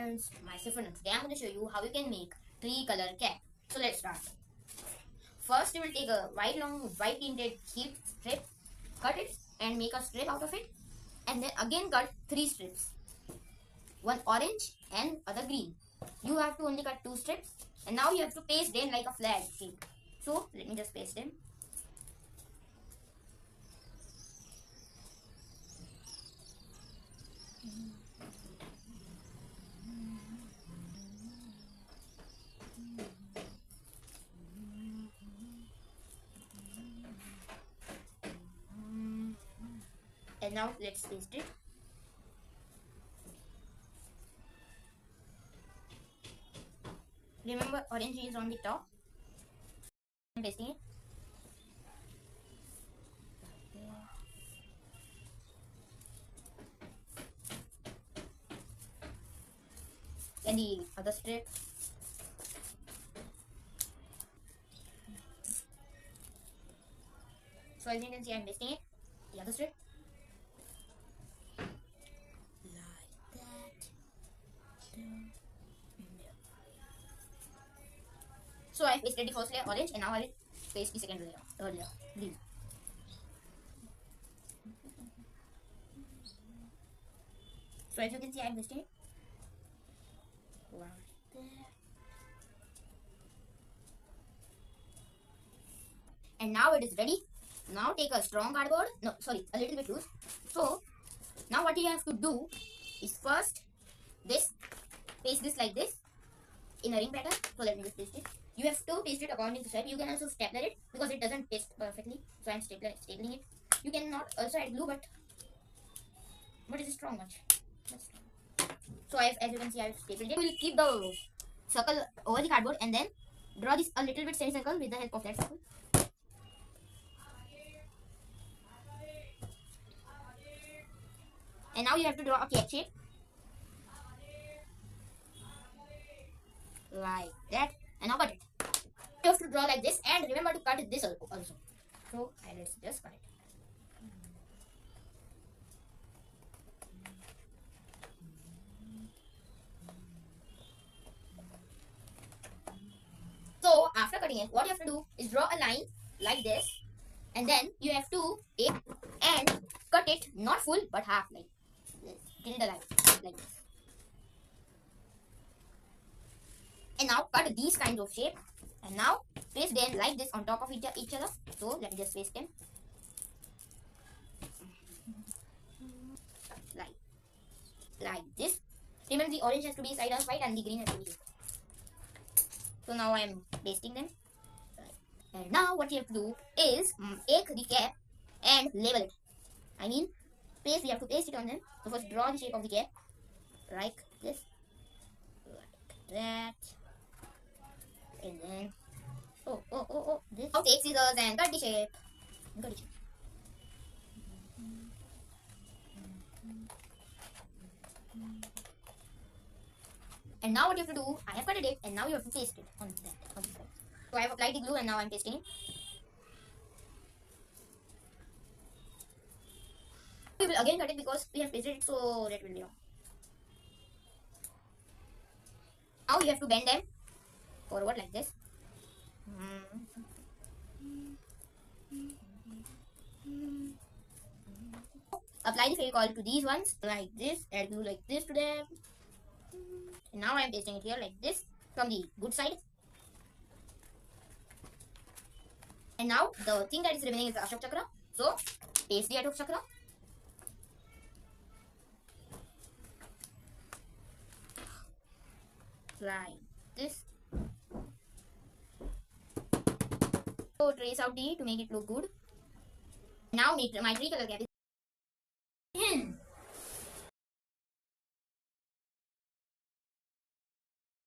friends, myself Arnav. Today I'm going to show you how you can make tree color cap. So let's start. First you will take a white tinted sheet strip, cut it and make a strip out of it, and then again cut 3 strips, one orange and other green. You have to only cut 2 strips, and now you have to paste them like a flag shape. So let me just paste them. And now let's paste it. Remember, orange is on the top. I'm pasting it. And the other strip. So as you can see, I'm pasting it. The other strip. So I pasted the first layer orange, and now I will paste the second layer, third layer green. So as you can see, I am pasting it right there. And now it is ready. Now take a strong cardboard. No, sorry, a little bit loose. So now what you have to do is first paste this like this in a ring pattern. So let me just paste it. You have to paste it according to shape. You can also stapler it because it doesn't paste perfectly. So I'm stapling it. You cannot also add glue, but it is strong much. So as you can see, I've stapled it. We will keep the circle over the cardboard and then draw this a little bit semicircle with the help of that circle. And now you have to draw a cap shape like that. And now cut it. You have to draw like this, and remember to cut this also. So let's just cut it. So after cutting it, what you have to do is draw a line like this, and then you have to and cut it not full but half, like this, till the line like this. And now cut these kinds of shape, and now paste them like this on top of each other. So let me just paste them like this. Remember, the orange has to be side on side and the green has to be here. So now I am pasting them. And now what you have to do is take the cap and label it. I mean, paste. We have to paste it on them. So first draw the shape of the cap like this, like that. And then this. Now take scissors and cut the shape. And now what you have to do, I have cut it, and now you have to paste it on that. So I have applied the glue, and now I am pasting it. We will again cut it because we have pasted it, so that will be wrong. Now you have to bend them forward like this. Apply the Fevicol to these ones like this. Add glue like this to them. And now I am pasting it here like this from the good side. And now the thing that is remaining is the Ashok Chakra. So paste the Ashok Chakra. Like this. So trace out D to make it look good. Now my tree color cap is